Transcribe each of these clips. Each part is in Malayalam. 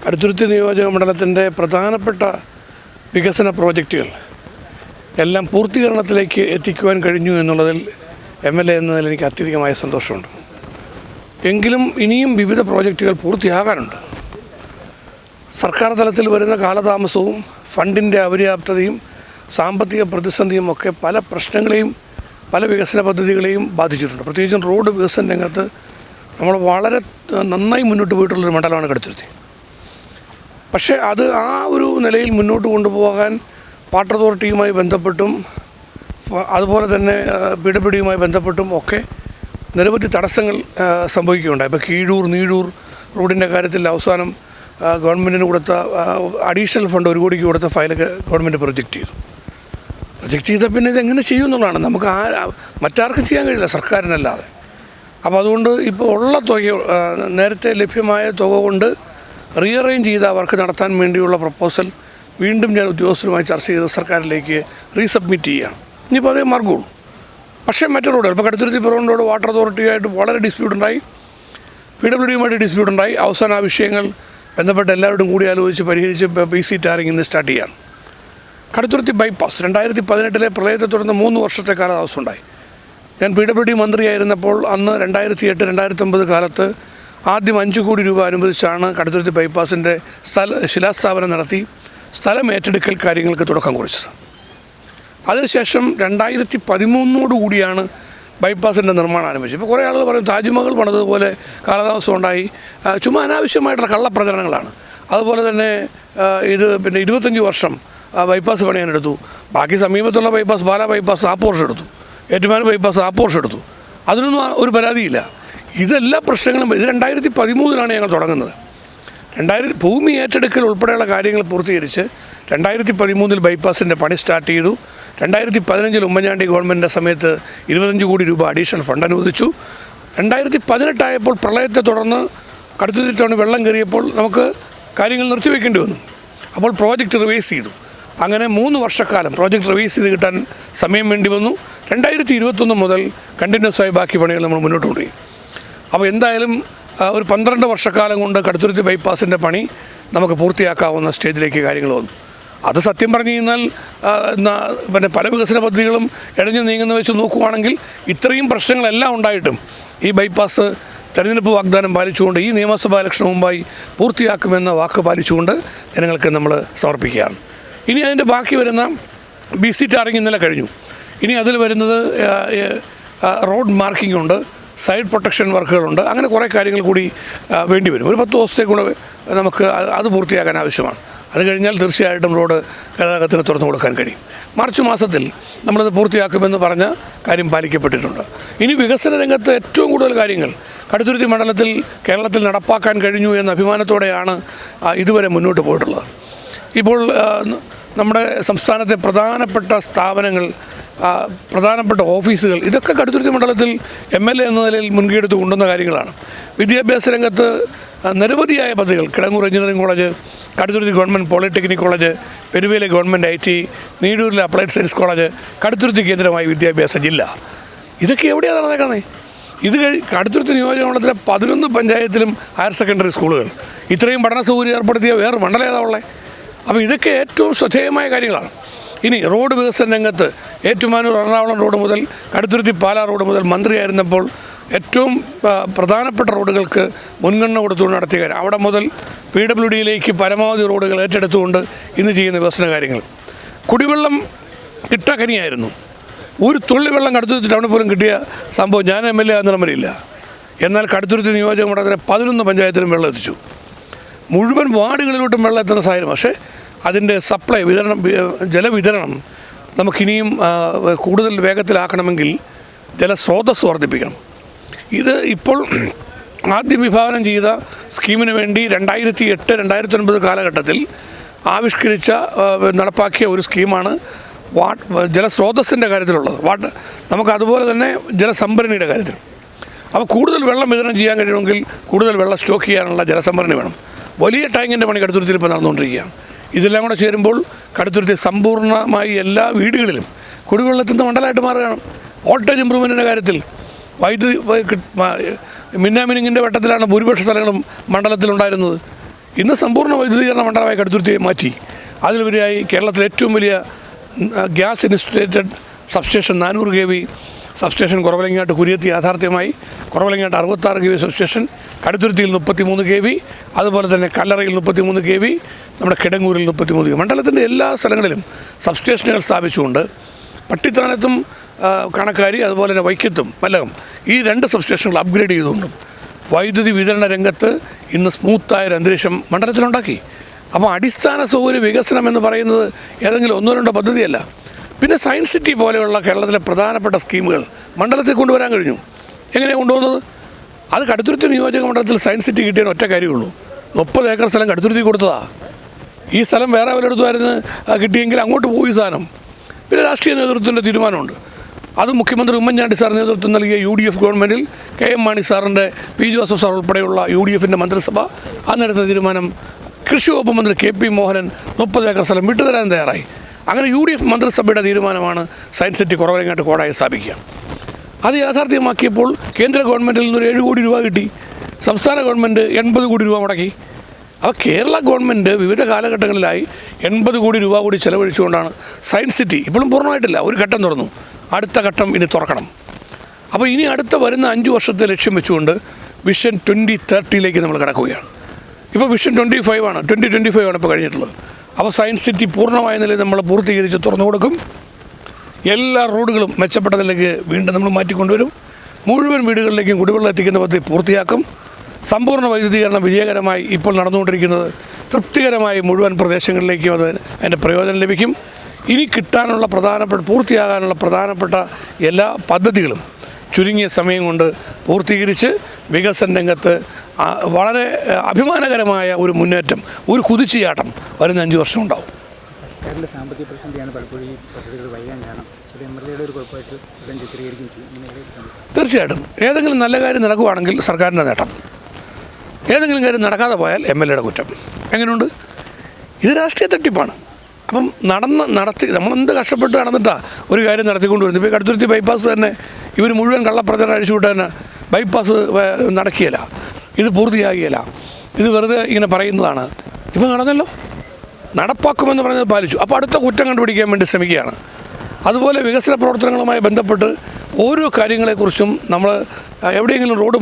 കടുത്തുരുത്തി നിയോജക മണ്ഡലത്തിൻ്റെ പ്രധാനപ്പെട്ട വികസന പ്രോജക്റ്റുകൾ എല്ലാം പൂർത്തീകരണത്തിലേക്ക് എത്തിക്കുവാൻ കഴിഞ്ഞു എന്നുള്ളതിൽ MLA എന്നതിൽ എനിക്ക് അത്യധികമായ സന്തോഷമുണ്ട്. എങ്കിലും ഇനിയും വിവിധ പ്രോജക്റ്റുകൾ പൂർത്തിയാകാനുണ്ട്. സർക്കാർ തലത്തിൽ വരുന്ന കാലതാമസവും ഫണ്ടിൻ്റെ അപര്യാപ്തതയും സാമ്പത്തിക പ്രതിസന്ധിയും ഒക്കെ പല പ്രശ്നങ്ങളെയും പല വികസന പദ്ധതികളെയും ബാധിച്ചിട്ടുണ്ട്. പ്രത്യേകിച്ചും റോഡ് വികസന രംഗത്ത് നമ്മൾ വളരെ നന്നായി മുന്നോട്ട് പോയിട്ടുള്ളൊരു മണ്ഡലമാണ് കടുത്തുരുത്തി. പക്ഷേ അത് ആ ഒരു നിലയിൽ മുന്നോട്ട് കൊണ്ടുപോകാൻ വാട്ടർ അതോറിറ്റിയുമായി ബന്ധപ്പെട്ടും അതുപോലെ തന്നെ PWDയുമായി ബന്ധപ്പെട്ടും ഒക്കെ നിരവധി തടസ്സങ്ങൾ സംഭവിക്കുകയുണ്ടായി. ഇപ്പോൾ കീഴൂർ നീഴൂർ റോഡിൻ്റെ കാര്യത്തിൽ അവസാനം ഗവൺമെൻറ്റിന് കൊടുത്ത അഡീഷണൽ ഫണ്ട് 1 കോടിക്ക് കൊടുത്ത ഫയലൊക്കെ ഗവൺമെൻറ് പ്രൊജക്റ്റ് ചെയ്ത പിന്നെ ഇതെങ്ങനെ ചെയ്യുമെന്നുള്ളതാണ്. നമുക്ക് മറ്റാർക്കും ചെയ്യാൻ കഴിയില്ല, സർക്കാരിനല്ലാതെ. അപ്പോൾ അതുകൊണ്ട് ഇപ്പോൾ ഉള്ള തുക, നേരത്തെ ലഭ്യമായ തുക കൊണ്ട് റീഅറേഞ്ച് ചെയ്ത വർക്ക് നടത്താൻ വേണ്ടിയുള്ള പ്രപ്പോസൽ വീണ്ടും ഞാൻ ഉദ്യോഗസ്ഥരുമായി ചർച്ച ചെയ്ത് സർക്കാരിലേക്ക് റീസബ്മിറ്റ് ചെയ്യുകയാണ്. ഇനിയിപ്പോൾ അതേ മാർഗമുള്ളൂ. പക്ഷേ മറ്റു റോഡുകൾ, ഇപ്പോൾ കടുത്തുരുത്തി റോഡ് വാട്ടർ അതോറിറ്റിയായിട്ട് വളരെ ഡിസ്പ്യൂട്ടുണ്ടായി, PWDയുമായിട്ട് ഡിസ്പ്യൂട്ടുണ്ടായി. അവസാനം ആ വിഷയങ്ങൾ ബന്ധപ്പെട്ട എല്ലാവരോടും കൂടി ആലോചിച്ച് പരിഹരിച്ച് BC ടാറിങ് ഇന്ന് സ്റ്റാർട്ട് ചെയ്യാണ്. കടുത്തുരുത്തി ബൈപ്പാസ് 2018 പ്രളയത്തെ തുടർന്ന് 3 വർഷത്തെ കാലതാമസം ഉണ്ടായി. ഞാൻ PWD മന്ത്രിയായിരുന്നപ്പോൾ അന്ന് 2008-2009 കാലത്ത് ആദ്യം 5 കോടി രൂപ അനുവദിച്ചാണ് കടുത്തുരുത്തി ബൈപ്പാസിൻ്റെ ശിലാസ്ഥാപനം നടത്തി സ്ഥലം ഏറ്റെടുക്കൽ കാര്യങ്ങൾക്ക് തുടക്കം കുറിച്ചത്. അതിനുശേഷം 2013 കൂടിയാണ് ബൈപ്പാസിൻ്റെ നിർമ്മാണം ആരംഭിച്ചത്. ഇപ്പോൾ കുറേ ആളുകൾ പറയും താജ്മഹൽ പണിതുപോലെ കാലതാമസം ഉണ്ടായി, ചുമ്മാ അനാവശ്യമായിട്ടുള്ള കള്ളപ്രചരണങ്ങളാണ്. അതുപോലെ തന്നെ ഇത് പിന്നെ 25 വർഷം ബൈപ്പാസ് പണിയാനെടുത്തു. ബാക്കി സമീപത്തുള്ള ബൈപ്പാസ്, പാലാ ബൈപ്പാസ് 40 വർഷം എടുത്തു, ഏറ്റുമാനൂർ ബൈപ്പാസ് 40 വർഷം എടുത്തു. അതിനൊന്നും ഒരു പരാതിയില്ല. ഇതെല്ലാ പ്രശ്നങ്ങളും ഇത് 2013 ഞങ്ങൾ തുടങ്ങുന്നത്. ഭൂമി ഏറ്റെടുക്കൽ ഉൾപ്പെടെയുള്ള കാര്യങ്ങൾ പൂർത്തീകരിച്ച് 2013 ബൈപ്പാസിൻ്റെ പണി സ്റ്റാർട്ട് ചെയ്തു. 2015 ഉമ്മൻചാണ്ടി ഗവൺമെൻറ്റിൻ്റെ സമയത്ത് 25 കോടി രൂപ അഡീഷണൽ ഫണ്ട് അനുവദിച്ചു. 2018 ആയപ്പോൾ പ്രളയത്തെ തുടർന്ന് കടുത്തുരുത്തി ടൗണിൽ വെള്ളം കയറിയപ്പോൾ നമുക്ക് കാര്യങ്ങൾ നിർത്തിവെക്കേണ്ടി വന്നു. അപ്പോൾ പ്രോജക്റ്റ് റിവൈസ് ചെയ്തു. അങ്ങനെ 3 വർഷക്കാലം പ്രോജക്റ്റ് റിവൈസ് ചെയ്ത് കിട്ടാൻ സമയം വേണ്ടി വന്നു. 2021 മുതൽ കണ്ടിന്യൂസ് ആയി ബാക്കി പണികൾ നമ്മൾ മുന്നോട്ട് കൊണ്ടുപോയി. അപ്പോൾ എന്തായാലും ഒരു 12 വർഷക്കാലം കൊണ്ട് കടുത്തുരുത്തി ബൈപ്പാസിൻ്റെ പണി നമുക്ക് പൂർത്തിയാക്കാവുന്ന സ്റ്റേജിലേക്ക് കാര്യങ്ങൾ വന്നു. അത് സത്യം പറഞ്ഞു കഴിഞ്ഞാൽ പിന്നെ പല വികസന പദ്ധതികളും ഇഴഞ്ഞു നീങ്ങുന്ന വെച്ച് നോക്കുവാണെങ്കിൽ ഇത്രയും പ്രശ്നങ്ങളെല്ലാം ഉണ്ടായിട്ടും ഈ ബൈപ്പാസ് തെരഞ്ഞെടുപ്പ് വാഗ്ദാനം പാലിച്ചുകൊണ്ട് ഈ നിയമസഭാ ഇലക്ഷന് മുമ്പായി പൂർത്തിയാക്കുമെന്ന വാക്ക് പാലിച്ചുകൊണ്ട് ജനങ്ങൾക്ക് നമ്മൾ സമർപ്പിക്കുകയാണ്. ഇനി അതിൻ്റെ ബാക്കി വരുന്ന BC ടാറിങ് ഇന്നലെ കഴിഞ്ഞു. ഇനി അതിൽ വരുന്നത് റോഡ് മാർക്കിംഗ് ഉണ്ട്, സൈഡ് പ്രൊട്ടക്ഷൻ വർക്കുകളുണ്ട്. അങ്ങനെ കുറേ കാര്യങ്ങൾ കൂടി വേണ്ടി വരും. ഒരു 10 ദിവസത്തേക്കൂടെ നമുക്ക് അത് പൂർത്തിയാക്കാൻ ആവശ്യമാണ്. അത് കഴിഞ്ഞാൽ തീർച്ചയായിട്ടും റോഡ് ഗതാഗതത്തിന് തുറന്നു കൊടുക്കാൻ കഴിയും. മാർച്ച് മാസത്തിൽ നമ്മളത് പൂർത്തിയാക്കുമെന്ന് പറഞ്ഞ കാര്യം പാലിക്കപ്പെട്ടിട്ടുണ്ട്. ഇനി വികസന രംഗത്ത് ഏറ്റവും കൂടുതൽ കാര്യങ്ങൾ കടുത്തുരുത്തി മണ്ഡലത്തിൽ കേരളത്തിൽ നടപ്പാക്കാൻ കഴിഞ്ഞു എന്ന അഭിമാനത്തോടെയാണ് ഇതുവരെ മുന്നോട്ട് പോയിട്ടുള്ളത്. ഇപ്പോൾ നമ്മുടെ സംസ്ഥാനത്തെ പ്രധാനപ്പെട്ട സ്ഥാപനങ്ങൾ, പ്രധാനപ്പെട്ട ഓഫീസുകൾ, ഇതൊക്കെ കടുത്തുരുത്തി മണ്ഡലത്തിൽ MLA എന്ന നിലയിൽ മുൻകൈയെടുത്ത് കൊണ്ടുവന്ന കാര്യങ്ങളാണ്. വിദ്യാഭ്യാസ രംഗത്ത് നിരവധിയായ പദ്ധതികൾ, Kidangoor engineering college, Kaduthuruthy government polytechnic college, പെരുവേലെ ഗവൺമെൻറ് IT, നീടൂരിലെ അപ്ലൈഡ് സയൻസ് കോളേജ്, കടുത്തുരുത്തി കേന്ദ്രമായി വിദ്യാഭ്യാസ ജില്ല, ഇതൊക്കെ എവിടെയാണ് നടന്നേക്കുന്നത്? ഇത് കടുത്തുരുത്തി നിയോജക മണ്ഡലത്തിലെ 11 പഞ്ചായത്തിലും ഹയർ സെക്കൻഡറി സ്കൂളുകൾ, ഇത്രയും പഠന സൗകര്യം ഏർപ്പെടുത്തിയ വേറെ മണ്ഡലം ഏതാ ഉള്ളത്? അപ്പോൾ ഇതൊക്കെ ഏറ്റവും ശ്രദ്ധേയമായ കാര്യങ്ങളാണ്. ഇനി റോഡ് വികസന രംഗത്ത് ഏറ്റുമാനൂർ എറണാകുളം റോഡ് മുതൽ കടുത്തുരുത്തി പാലാ റോഡ് മുതൽ മന്ത്രിയായിരുന്നപ്പോൾ ഏറ്റവും പ്രധാനപ്പെട്ട റോഡുകൾക്ക് മുൻഗണന കൊടുത്തുകൊണ്ട് നടത്തിയ കാര്യം, അവിടെ മുതൽ PWDയിലേക്ക് പരമാവധി റോഡുകൾ ഏറ്റെടുത്തുകൊണ്ട് ഇന്ന് ചെയ്യുന്ന വികസന കാര്യങ്ങൾ. കുടിവെള്ളം കിട്ടാക്കനിയായിരുന്നു. ഒരു തുള്ളി വെള്ളം കടുത്തുരുത്തി ടൗണിൽ പോലും കിട്ടിയ സംഭവം ഞാൻ MLA ആകുന്നിടം വരെയില്ല. എന്നാൽ കടുത്തുരുത്തി നിയോജക മണ്ഡലത്തിലെ 11 പഞ്ചായത്തിലും വെള്ളം എത്തിച്ചു. മുഴുവൻ വാർഡുകളിലോട്ടും വെള്ളം എത്തുന്ന സാഹചര്യം. പക്ഷേ അതിൻ്റെ സപ്ലൈ ജലവിതരണം നമുക്കിനിയും കൂടുതൽ വേഗത്തിലാക്കണമെങ്കിൽ ജലസ്രോതസ് വർദ്ധിപ്പിക്കണം. ഇത് ഇപ്പോൾ ആദ്യം വിഭാവനം ചെയ്ത സ്കീമിന് വേണ്ടി 2008-2009 കാലഘട്ടത്തിൽ ആവിഷ്കരിച്ച നടപ്പാക്കിയ ഒരു സ്കീമാണ് ജലസ്രോതസ്സിൻ്റെ കാര്യത്തിലുള്ളത്. നമുക്ക് അതുപോലെ തന്നെ ജലസംഭരണിയുടെ കാര്യത്തിൽ. അപ്പോൾ കൂടുതൽ വെള്ളം വിതരണം ചെയ്യാൻ കഴിയുമെങ്കിൽ കൂടുതൽ വെള്ളം സ്റ്റോക്ക് ചെയ്യാനുള്ള ജലസംഭരണി വേണം. വലിയ ടാങ്കിൻ്റെ പണി കടുത്തുരുത്തി ഇപ്പോൾ നടന്നുകൊണ്ടിരിക്കുകയാണ്. ഇതെല്ലാം കൂടെ ചേരുമ്പോൾ കടുത്തുരുത്തി സമ്പൂർണ്ണമായി എല്ലാ വീടുകളിലും കുടിവെള്ളത്തിൻ്റെ മണ്ഡലമായിട്ട് മാറുകയാണ്. വോൾട്ടേജ് ഇമ്പ്രൂവ്മെൻറ്റിൻ്റെ കാര്യത്തിൽ വൈദ്യുതി മിന്നാമിനിങ്ങിൻ്റെ വട്ടത്തിലാണ് ഭൂരിപക്ഷ സ്ഥലങ്ങളും മണ്ഡലത്തിലുണ്ടായിരുന്നത്. ഇന്ന് സമ്പൂർണ്ണ വൈദ്യുതീകരണ മണ്ഡലമായി കടുത്തുരുത്തിയെ മാറ്റി. അതിലുപരിയായി കേരളത്തിലെ ഏറ്റവും വലിയ ഗ്യാസ് ഇൻസ്റ്റലേറ്റഡ് സബ്സ്റ്റേഷൻ 400 kV സബ്സ്റ്റേഷൻ കുറവലങ്ങാട്ട് കുരിയത്തി യാഥാർത്ഥ്യമായി. കുറവലങ്ങാട്ട് 66 kV സബ്സ്റ്റേഷൻ, കടുത്തുരുത്തിയിൽ 33 kV, അതുപോലെ തന്നെ കല്ലറയിൽ 33 kV, നമ്മുടെ കിടങ്ങൂരിൽ 33 kV. മണ്ഡലത്തിൻ്റെ എല്ലാ സ്ഥലങ്ങളിലും സബ്സ്റ്റേഷനുകൾ സ്ഥാപിച്ചുകൊണ്ട് പട്ടിത്താനത്തും കണക്കാരി അതുപോലെ തന്നെ വൈക്കത്തും മല്ലകം ഈ 2 സബ്സ്റ്റേഷനുകൾ അപ്ഗ്രേഡ് ചെയ്തുകൊണ്ടും വൈദ്യുതി വിതരണ രംഗത്ത് ഇന്ന് സ്മൂത്തായൊരു അന്തരീക്ഷം മണ്ഡലത്തിലുണ്ടാക്കി. അപ്പോൾ അടിസ്ഥാന സൗകര്യ വികസനം എന്ന് പറയുന്നത് ഏതെങ്കിലും 1-2 പദ്ധതിയല്ല. പിന്നെ സയൻസ് സിറ്റി പോലെയുള്ള കേരളത്തിലെ പ്രധാനപ്പെട്ട സ്കീമുകൾ മണ്ഡലത്തിൽ കൊണ്ടുവരാൻ കഴിഞ്ഞു. എങ്ങനെയാണ് കൊണ്ടുവന്നത്? അത് കടുത്തുരുത്തി നിയോജക മണ്ഡലത്തിൽ സയൻസ് സിറ്റി കിട്ടിയതിന് ഒറ്റ കാര്യമുള്ളൂ. 30 ഏക്കർ സ്ഥലം കടുത്തുരുത്തി കൊടുത്തതാണ്. ഈ സ്ഥലം വേറെ വല്ലയിടത്തുമായിരുന്നു കിട്ടിയെങ്കിൽ അങ്ങോട്ട് പോയി സാധനം. പിന്നെ രാഷ്ട്രീയ നേതൃത്വത്തിൻ്റെ തീരുമാനമുണ്ട്. അത് മുഖ്യമന്ത്രി ഉമ്മൻചാണ്ടി സാർ നേതൃത്വം നൽകിയ UDF ഗവൺമെൻറ്റിൽ KM മാണി സാറിൻ്റെ P ജോസഫ് സാർ ഉൾപ്പെടെയുള്ള UDFൻ്റെ മന്ത്രിസഭ അന്നെടുത്ത തീരുമാനം കൃഷി വകുപ്പ് മന്ത്രി KP മോഹനൻ 30 ഏക്കർ സ്ഥലം വിട്ടുതരാൻ തയ്യാറായി. അങ്ങനെ UDF മന്ത്രിസഭയുടെ തീരുമാനമാണ് സയൻസ് സിറ്റി കുറവലങ്ങാട്ട് കോടായി സ്ഥാപിക്കുക. അത് യാഥാർത്ഥ്യമാക്കിയപ്പോൾ കേന്ദ്ര ഗവൺമെൻറ്റിൽ നിന്നൊരു 7 കോടി രൂപ കിട്ടി. സംസ്ഥാന ഗവൺമെൻറ് 80 കോടി രൂപ മുടക്കി. അപ്പോൾ കേരള ഗവൺമെൻറ് വിവിധ കാലഘട്ടങ്ങളിലായി 80 കോടി രൂപ കൂടി ചെലവഴിച്ചുകൊണ്ടാണ് സയൻസ് സിറ്റി ഇപ്പോഴും പൂർണ്ണമായിട്ടില്ല, ഒരു ഘട്ടം തുറന്നു, അടുത്ത ഘട്ടം ഇനി തുറക്കണം. അപ്പോൾ ഇനി അടുത്ത വരുന്ന 5 വർഷത്തെ ലക്ഷ്യം വെച്ചുകൊണ്ട് വിഷൻ 2030 നമ്മൾ കിടക്കുകയാണ്. ഇപ്പോൾ വിഷൻ 2025 ആണ് ഇപ്പോൾ കഴിഞ്ഞിട്ടുള്ളത്. അപ്പോൾ സയൻസ് സിറ്റി പൂർണ്ണമായ നിലയിൽ നമ്മൾ പൂർത്തീകരിച്ച് തുറന്നു കൊടുക്കും. എല്ലാ റോഡുകളും മെച്ചപ്പെട്ട നിലയ്ക്ക് വീണ്ടും നമ്മൾ മാറ്റിക്കൊണ്ടുവരും. മുഴുവൻ വീടുകളിലേക്കും കുടിവെള്ളം എത്തിക്കുന്ന പദ്ധതി പൂർത്തിയാക്കും. സമ്പൂർണ്ണ വൈദ്യുതീകരണം വിജയകരമായി ഇപ്പോൾ നടന്നുകൊണ്ടിരിക്കുന്നത് തൃപ്തികരമായി മുഴുവൻ പ്രദേശങ്ങളിലേക്കും അതിൻ്റെ പ്രയോജനം ലഭിക്കും. ഇനി കിട്ടാനുള്ള പൂർത്തിയാകാനുള്ള പ്രധാനപ്പെട്ട എല്ലാ പദ്ധതികളും ചുരുങ്ങിയ സമയം കൊണ്ട് പൂർത്തീകരിച്ച് വികസന രംഗത്ത് വളരെ അഭിമാനകരമായ ഒരു മുന്നേറ്റം, ഒരു കുതിച്ചുചാട്ടം വരുന്ന 5 വർഷം ഉണ്ടാവും. സർക്കാരിൻ്റെ സാമ്പത്തിക പ്രതിസന്ധിയാണ് പലപ്പോഴും ഈ പദ്ധതികൾ വൈകാൻ കാരണം. ചില MLAയുടെ ഒരു കുഴപ്പമായിട്ട് ചിത്രീകരിക്കുകയും ചെയ്യും. തീർച്ചയായിട്ടും ഏതെങ്കിലും നല്ല കാര്യം നടക്കുകയാണെങ്കിൽ സർക്കാരിൻ്റെ നേട്ടം, ഏതെങ്കിലും കാര്യം നടക്കാതെ പോയാൽ MLAയുടെ കുറ്റം. എങ്ങനെയുണ്ട്? ഇത് രാഷ്ട്രീയ തട്ടിപ്പാണ്. അപ്പം നടത്തി നമ്മളെന്ത് കഷ്ടപ്പെട്ട് നടന്നിട്ടാണ് ഒരു കാര്യം നടത്തിക്കൊണ്ട് വരുന്നത്. ഇപ്പോൾ കടുത്തുരുത്തി ബൈപ്പാസ് തന്നെ ഇവർ മുഴുവൻ കള്ളപ്രചരണം അഴിച്ചുവിട്ട് തന്നെ ബൈപ്പാസ് നടക്കുകയില്ല, ഇത് പൂർത്തിയാകുകയില്ല, ഇത് വെറുതെ ഇങ്ങനെ പറയുന്നതാണ്. ഇപ്പോൾ നടന്നല്ലോ, നടപ്പാക്കുമെന്ന് പറഞ്ഞത് പാലിച്ചു. അപ്പോൾ അടുത്ത കുറ്റം കണ്ടുപിടിക്കാൻ വേണ്ടി ശ്രമിക്കുകയാണ്. അതുപോലെ വികസന പ്രവർത്തനങ്ങളുമായി ബന്ധപ്പെട്ട് ഓരോ കാര്യങ്ങളെക്കുറിച്ചും നമ്മൾ എവിടെയെങ്കിലും റോഡ്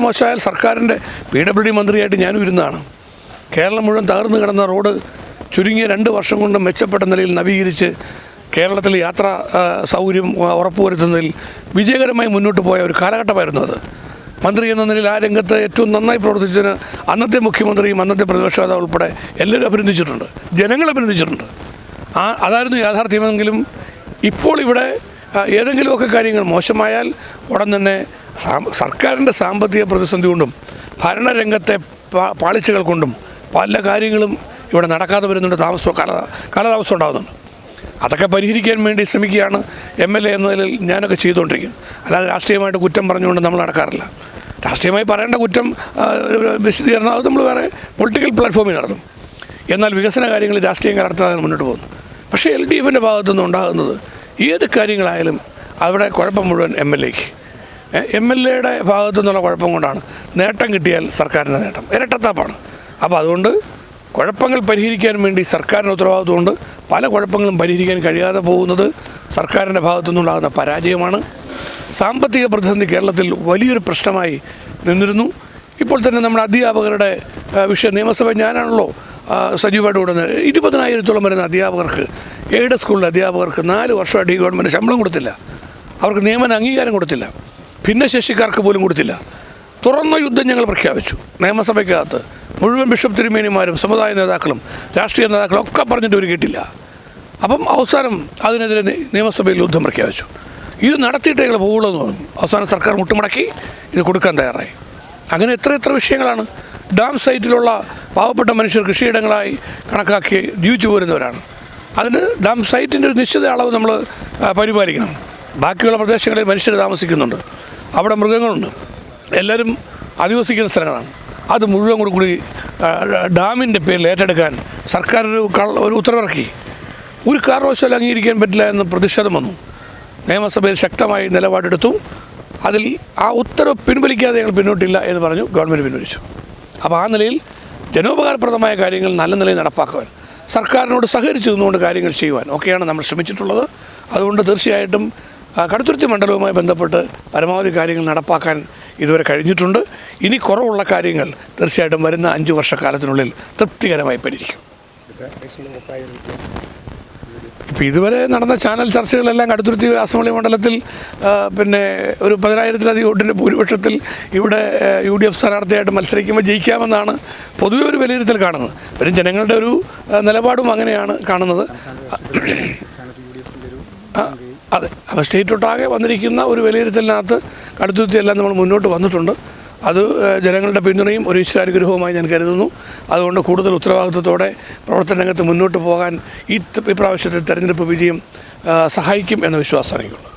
മോശമായാൽ സർക്കാരിൻ്റെ PWD മന്ത്രിയായിട്ട് ഞാനും ഇരുന്നതാണ്. കേരളം മുഴുവൻ തകർന്നു കിടന്ന റോഡ് ചുരുങ്ങിയ 2 വർഷം കൊണ്ട് മെച്ചപ്പെട്ട നിലയിൽ നവീകരിച്ച് കേരളത്തിൽ യാത്രാ സൗകര്യം ഉറപ്പുവരുത്തുന്നതിൽ വിജയകരമായി മുന്നോട്ട് പോയ ഒരു കാലഘട്ടമായിരുന്നു അത്. മന്ത്രി എന്ന നിലയിൽ ആ രംഗത്ത് ഏറ്റവും നന്നായി പ്രവർത്തിച്ചതിന് അന്നത്തെ മുഖ്യമന്ത്രിയും അന്നത്തെ പ്രതിപക്ഷ നേതാവ് ഉൾപ്പെടെ എല്ലാവരും അഭിനന്ദിച്ചിട്ടുണ്ട്, ജനങ്ങൾ അഭിനന്ദിച്ചിട്ടുണ്ട്. അതായിരുന്നു യാഥാർത്ഥ്യമെങ്കിലും ഇപ്പോൾ ഇവിടെ ഏതെങ്കിലുമൊക്കെ കാര്യങ്ങൾ മോശമായാൽ ഉടൻ തന്നെ സർക്കാരിൻ്റെ സാമ്പത്തിക പ്രതിസന്ധി കൊണ്ടും ഭരണരംഗത്തെ പാളിച്ചകൾ കൊണ്ടും പല കാര്യങ്ങളും ഇവിടെ നടക്കാതെ വരുന്നുണ്ട്, കാലതാമസം ഉണ്ടാകുന്നുണ്ട്. അതൊക്കെ പരിഹരിക്കാൻ വേണ്ടി ശ്രമിക്കുകയാണ് MLA എന്ന നിലയിൽ ഞാനൊക്കെ ചെയ്തുകൊണ്ടിരിക്കുന്നത്. അല്ലാതെ രാഷ്ട്രീയമായിട്ട് കുറ്റം പറഞ്ഞുകൊണ്ട് നമ്മൾ നടക്കാറില്ല. രാഷ്ട്രീയമായി പറയേണ്ട കുറ്റം വിശദീകരണം അത് നമ്മൾ വേറെ പൊളിറ്റിക്കൽ പ്ലാറ്റ്ഫോമിൽ നടത്തും. എന്നാൽ വികസന കാര്യങ്ങളിൽ രാഷ്ട്രീയം കലർത്താതെ മുന്നോട്ട് പോകുന്നു. പക്ഷേ LDFൻ്റെ ഭാഗത്തുനിന്ന് ഉണ്ടാകുന്നത് ഏത് കാര്യങ്ങളായാലും അവിടെ കുഴപ്പം മുഴുവൻ MLAയുടെ ഭാഗത്തു നിന്നുള്ള കുഴപ്പം കൊണ്ടാണ്. നേട്ടം കിട്ടിയാൽ സർക്കാരിൻ്റെ നേട്ടം ഇരട്ടത്താപ്പാണ്. അപ്പോൾ അതുകൊണ്ട് കുഴപ്പങ്ങൾ പരിഹരിക്കാൻ വേണ്ടി സർക്കാരിന് ഉത്തരവാദിത്വമുണ്ട്. പല കുഴപ്പങ്ങളും പരിഹരിക്കാൻ കഴിയാതെ പോകുന്നത് സർക്കാരിൻ്റെ ഭാഗത്തുനിന്നുണ്ടാകുന്ന പരാജയമാണ്. സാമ്പത്തിക പ്രതിസന്ധി കേരളത്തിൽ വലിയൊരു പ്രശ്നമായി നിന്നിരുന്നു. ഇപ്പോൾ തന്നെ നമ്മുടെ അധ്യാപകരുടെ വിഷയം നിയമസഭ ഞാനാണല്ലോ സജീവമായിട്ട് കൂടുന്നത്. 20,000-ഓളം വരുന്ന അധ്യാപകർക്ക്, എയ്ഡ് സ്കൂളിലെ അധ്യാപകർക്ക് 4 വർഷമായിട്ട് ഈ ഗവൺമെൻറ് ശമ്പളം കൊടുത്തില്ല, അവർക്ക് നിയമന അംഗീകാരം കൊടുത്തില്ല, ഭിന്നശേഷിക്കാർക്ക് പോലും കൊടുത്തില്ല. തുറന്ന യുദ്ധം ഞങ്ങൾ പ്രഖ്യാപിച്ചു. നിയമസഭയ്ക്കകത്ത് മുഴുവൻ ബിഷപ്പ് തിരുമേനിമാരും സമുദായ നേതാക്കളും രാഷ്ട്രീയ നേതാക്കളും ഒക്കെ പറഞ്ഞിട്ട് ഒരു കേട്ടില്ല. അപ്പം അവസാനം അതിനെതിരെ നിയമസഭയിൽ യുദ്ധം പ്രഖ്യാപിച്ചു. ഇത് നടത്തിയിട്ട് ഞങ്ങൾ പോകുള്ളൂ എന്ന് പറഞ്ഞു. അവസാനം സർക്കാർ മുട്ടുമടക്കി ഇത് കൊടുക്കാൻ തയ്യാറായി. അങ്ങനെ എത്ര വിഷയങ്ങളാണ്. ഡാം സൈറ്റിലുള്ള പാവപ്പെട്ട മനുഷ്യർ കൃഷിയിടങ്ങളായി കണക്കാക്കി ജീവിച്ചു പോരുന്നവരാണ്. അതിന് ഡാം സൈറ്റിൻ്റെ ഒരു നിശ്ചിത അളവ് നമ്മൾ പരിപാലിക്കണം. ബാക്കിയുള്ള പ്രദേശങ്ങളിൽ മനുഷ്യർ താമസിക്കുന്നുണ്ട്, അവിടെ മൃഗങ്ങളുണ്ട്, എല്ലാവരും അധിവസിക്കുന്ന സ്ഥലങ്ങളാണ്. അത് മുഴുവൻ കൂടി ഡാമിൻ്റെ പേരിൽ ഏറ്റെടുക്കാൻ സർക്കാർ ഒരു ഉത്തരവിറക്കി. ഒരു കാരണവശാലും അംഗീകരിക്കാൻ പറ്റില്ല എന്ന് പ്രതിഷേധം വന്നു. നിയമസഭയിൽ ശക്തമായി നിലപാടെടുത്തു. അതിൽ ആ ഉത്തരവ് പിൻവലിക്കാതെ ഞങ്ങൾ പിന്നോട്ടില്ല എന്ന് പറഞ്ഞു, ഗവൺമെൻറ് പിൻവലിച്ചു. അപ്പോൾ ആ നിലയിൽ ജനോപകാരപ്രദമായ കാര്യങ്ങൾ നല്ല നിലയിൽ നടപ്പാക്കുവാൻ, സർക്കാരിനോട് സഹകരിച്ച് നിന്നുകൊണ്ട് കാര്യങ്ങൾ ചെയ്യുവാൻ ഒക്കെയാണ് നമ്മൾ ശ്രമിച്ചിട്ടുള്ളത്. അതുകൊണ്ട് തീർച്ചയായിട്ടും കടുത്തുരുത്തി മണ്ഡലവുമായി ബന്ധപ്പെട്ട് പരമാവധി കാര്യങ്ങൾ നടപ്പാക്കാൻ ഇതുവരെ കഴിഞ്ഞിട്ടുണ്ട്. ഇനി കുറവുള്ള കാര്യങ്ങൾ തീർച്ചയായിട്ടും വരുന്ന 5 വർഷക്കാലത്തിനുള്ളിൽ തൃപ്തികരമായി പരിഹരിക്കും. ഇപ്പോൾ ഇതുവരെ നടന്ന ചാനൽ ചർച്ചകളെല്ലാം കടുത്തുരുത്തി അസംബ്ലി മണ്ഡലത്തിൽ പിന്നെ ഒരു 10,000-ലധികം വോട്ടിൻ്റെ ഭൂരിപക്ഷത്തിൽ ഇവിടെ UDF സ്ഥാനാർത്ഥിയായിട്ട് മത്സരിക്കുമ്പോൾ ജയിക്കാമെന്നാണ് പൊതുവെ ഒരു വിലയിരുത്തൽ കാണുന്നത്. പിന്നെ ജനങ്ങളുടെ ഒരു നിലപാടും അങ്ങനെയാണ് കാണുന്നത്. അതെ, അപ്പോൾ സ്റ്റേറ്റൊട്ടാകെ വന്നിരിക്കുന്ന ഒരു വിലയിരുത്തലിനകത്ത് കടുത്തുരുത്തി എല്ലാം നമ്മൾ മുന്നോട്ട് വന്നിട്ടുണ്ട്. അത് ജനങ്ങളുടെ പിന്തുണയും ഒരു ഈശ്വരാനുഗ്രഹവുമായി ഞാൻ കരുതുന്നു. അതുകൊണ്ട് കൂടുതൽ ഉത്തരവാദിത്വത്തോടെ പ്രവർത്തന രംഗത്ത് മുന്നോട്ട് പോകാൻ ഈ പ്രാവശ്യത്തെ തെരഞ്ഞെടുപ്പ് വിജയം സഹായിക്കും എന്ന വിശ്വാസമാണ് എനിക്കുള്ളത്.